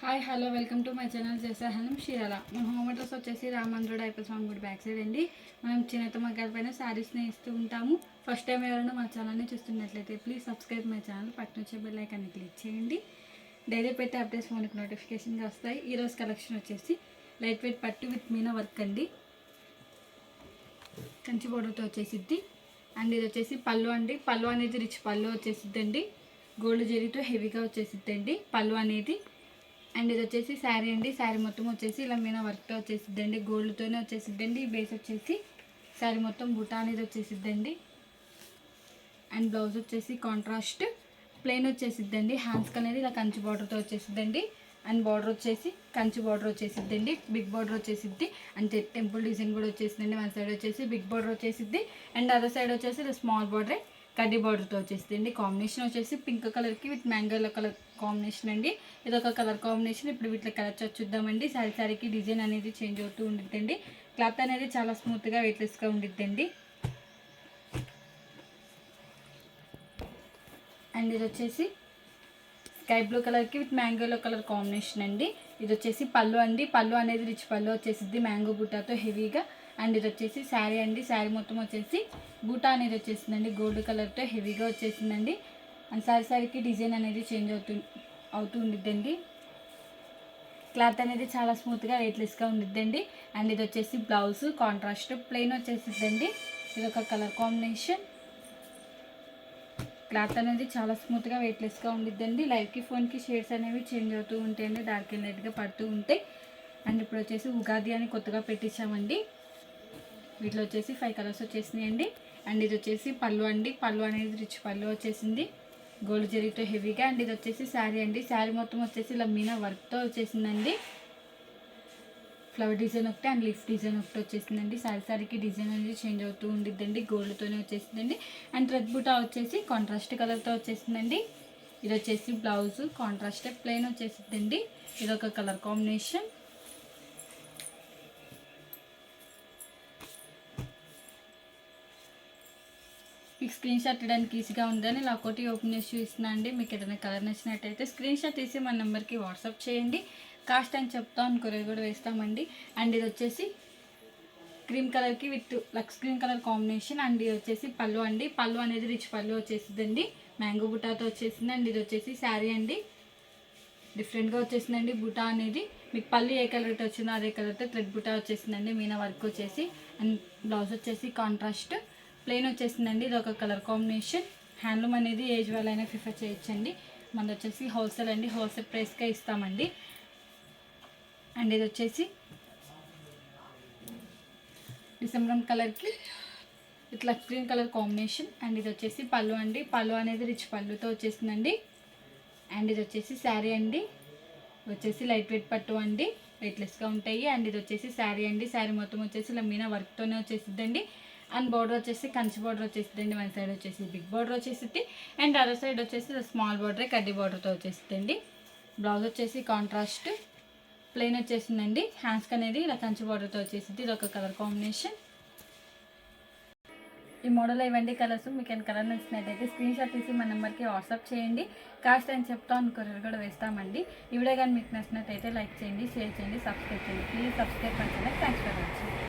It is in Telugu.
Hi hello welcome to my channel చేసేహనం షీరాల. మన హోమ్ అడ్రస్ వచ్చేసి రామంద్రుడు ఐపీ స్వామి గుడి బ్యాక్ సైడ్ అండి. మనం చిన్నత మగ్గాల పైన శారీస్ని ఇస్తూ ఉంటాము. ఫస్ట్ టైం ఎవరైనా మా ఛానల్ని చూస్తున్నట్లయితే ప్లీజ్ సబ్స్క్రైబ్ మై ఛానల్, పక్కన వచ్చే బెల్ ఐకాన్ని క్లిక్ చేయండి. డైలీ పెట్టే అప్డేట్స్ ఫోన్కి నోటిఫికేషన్గా వస్తాయి. ఈరోజు కలెక్షన్ వచ్చేసి లైట్ వెయిట్ పట్టు విత్ మీనా వర్క్ అండి. కంచి బోర్డర్తో వచ్చేసిద్ది. అండ్ ఇది వచ్చేసి పళ్ళు అండి. పళ్ళు అనేది రిచ్ పళ్ళు వచ్చేసిద్దండి. గోల్డ్ జరీతో హెవీగా వచ్చేసిద్దండి పళ్ళు అనేది. అండ్ ఇది వచ్చేసి శారీ అండి. శారీ మొత్తం వచ్చేసి ఇలా మీనా వర్క్తో వచ్చేసిద్దండి. గోల్డ్తోనే వచ్చేసిద్దండి. బేస్ వచ్చేసి శారీ మొత్తం బుటా అనేది వచ్చేసిద్దండి. అండ్ బ్లౌజ్ వచ్చేసి కాంట్రాస్ట్ ప్లెయిన్ వచ్చేసిద్దండి. హ్యాండ్స్కి అనేది ఇలా కంచి బార్డర్తో వచ్చేసిద్దండి. అండ్ బార్డర్ వచ్చేసి కంచి బార్డర్ వచ్చేసిద్దండి. బిగ్ బార్డర్ వచ్చేసిద్ది. అండ్ టెంపుల్ డిజైన్ కూడా వచ్చేసిందండి. వన్ సైడ్ వచ్చేసి బిగ్ బార్డర్ వచ్చేసిద్ది. అండ్ అదర్ సైడ్ వచ్చేసి ఇలా స్మాల్ బార్డరే కడ్డీ బార్డర్తో వచ్చేసింది. కాంబినేషన్ వచ్చేసి పింక్ కలర్కి విత్ మ్యాంగో కలర్ కాంబినేషన్ అండి. ఇది ఒక కలర్ కాంబినేషన్. ఇప్పుడు వీటిలో కలర్ చూద్దామండి. శారీకి డిజైన్ అనేది చేంజ్ అవుతూ ఉండిద్దండి. క్లాత్ అనేది చాలా స్మూత్గా వెయిట్లెస్గా ఉండిద్దండి. అండ్ ఇది వచ్చేసి స్కై బ్లూ కలర్కి విత్ మ్యాంగో కలర్ కాంబినేషన్ అండి. ఇది వచ్చేసి పళ్ళు అండి. పళ్ళు అనేది రిచ్ పళ్ళు వచ్చేసిద్ది మ్యాంగో బూటాతో హెవీగా. అండ్ ఇది వచ్చేసి శారీ అండి. శారీ మొత్తం వచ్చేసి బూటా అనేది వచ్చేసిందండి. గోల్డ్ కలర్తో హెవీగా వచ్చేసిందండి. అండ్ శారీకి డిజైన్ అనేది చేంజ్ అవుతూ ఉండిద్దండి. క్లాత్ అనేది చాలా స్మూత్గా వెయిట్లెస్గా ఉండిద్దండి. అండ్ ఇది వచ్చేసి బ్లౌజ్ కాంట్రాస్ట్ ప్లెయిన్ వచ్చేసిద్దండి. ఇది ఒక కలర్ కాంబినేషన్. క్లాత్ అనేది చాలా స్మూత్గా వెయిట్లెస్గా ఉండిద్దండి. లైవ్కి ఫోన్కి షేడ్స్ అనేవి చేంజ్ అవుతూ ఉంటాయండి. డార్క్ అండ్ లైట్గా పడుతూ ఉంటాయి. అండ్ ఇప్పుడు వచ్చేసి ఉగాది అని కొత్తగా పెట్టించామండి. వీటిలో వచ్చేసి 5 కలర్స్ వచ్చేసినాయండి. అండ్ ఇది వచ్చేసి పళ్ళు అండి. పళ్ళు అనేది రిచ్ పళ్ళు వచ్చేసింది గోల్డ్ జరీతో హెవీగా. అండ్ ఇది వచ్చేసి శారీ అండి. శారీ మొత్తం వచ్చేసి ఇలా మీనా వర్క్తో వచ్చేసిందండి. ఫ్లవర్ డిజైన్ ఒకటి అండ్ లీఫ్ డిజైన్ ఒకటి వచ్చేసిందండి. శారీకి డిజైన్ అనేది చేంజ్ అవుతూ ఉండిద్దండి. గోల్డ్తోనే వచ్చేసిందండి. అండ్ థ్రెడ్ బూటా వచ్చేసి కాంట్రాస్ట్ కలర్తో వచ్చేసిందండి. ఇది వచ్చేసి బ్లౌజ్ కాంట్రాస్ట్ ప్లెయిన్ వచ్చేసిందండి. ఇది ఒక కలర్ కాంబినేషన్. మీకు స్క్రీన్ షాట్ తీయడానికి ఈజీగా ఉందని ఇలా ఒకటి ఓపెన్ చేసి చూస్తున్నా అండి. మీకు ఏదైనా కలర్ నచ్చినట్టయితే స్క్రీన్ షాట్ తీసి మన నెంబర్కి వాట్సాప్ చేయండి. కాస్ట్ అని చెప్తాం, కొరియర్ కూడా వేస్తామండి. అండ్ ఇది వచ్చేసి క్రీమ్ కలర్కి with lux green colour combination. And ఇది వచ్చేసి పళ్ళు అండి. పళ్ళు అనేది రిచ్ పళ్ళు వచ్చేసిందండి. మ్యాంగో బుటాతో వచ్చేసింది. అండ్ ఇది వచ్చేసి శారీ అండి. డిఫరెంట్గా వచ్చేసిందండి బుటా అనేది. మీకు పళ్ళు ఏ కలర్ అయితే వచ్చిందో అదే కలర్తో థ్రెడ్ బుటా వచ్చేసిందండి. మీనా వర్క్ వచ్చేసి. అండ్ బ్లౌజ్ వచ్చేసి కాంట్రాస్ట్ ప్లెయిన్ వచ్చేసిందండి. ఇది ఒక కలర్ కాంబినేషన్. హ్యాండ్లూమ్ అనేది ఏజ్ వాళ్ళైనా ప్రిఫర్ చేయొచ్చండి. మనది వచ్చేసి హోల్సేల్ అండి. హోల్సేల్ ప్రైస్కే ఇస్తామండి. అండ్ ఇది వచ్చేసి డిసెంబర్ కలర్కి ఇట్లా గ్రీన్ కలర్ కాంబినేషన్. అండ్ ఇది వచ్చేసి పళ్ళు అండి. పళ్ళు అనేది రిచ్ పళ్ళుతో వచ్చేసిందండి. అండ్ ఇది వచ్చేసి శారీ అండి. వచ్చేసి లైట్ వెయిట్ పట్టు అండి. వెయిట్లెస్గా ఉంటాయి. అండ్ ఇది వచ్చేసి శారీ అండి. శారీ మొత్తం వచ్చేసి ఇలా మీనా వర్క్తోనే వచ్చేసిద్దండి. అండ్ బార్డర్ వచ్చేసి కంచి బార్డర్ వచ్చేసిద్దండి. వన్ సైడ్ వచ్చేసి బిగ్ బార్డర్ వచ్చేసిద్ది. అండ్ అదర్ సైడ్ వచ్చేసి స్మాల్ బార్డరే కడ్డీ బార్డర్తో వచ్చేసిద్దండి. బ్లౌజ్ వచ్చేసి కాంట్రాస్ట్ ప్లెయిన్ వచ్చేసిందండి. హ్యాండ్స్కి అనేది ఇలా కంచి బార్డర్తో వచ్చేసింది. ఇది ఒక కలర్ కాంబినేషన్. ఈ మోడల్ ఇవ్వండి కలర్స్. మీకు ఏమైనా కలర్ నచ్చినట్టయితే స్క్రీన్ షాట్ తీసి మన నెంబర్కి వాట్సాప్ చేయండి. కాస్ట్ అని చెప్తాం, కొరియర్ కూడా వేస్తామండి. ఈ వీడియో కానీ మీకు నచ్చినట్టయితే లైక్ చేయండి, షేర్ చేయండి, సబ్స్క్రైబ్ చేయండి. ప్లీజ్ సబ్స్క్రైబ్ చేయండి. Thanks for watching.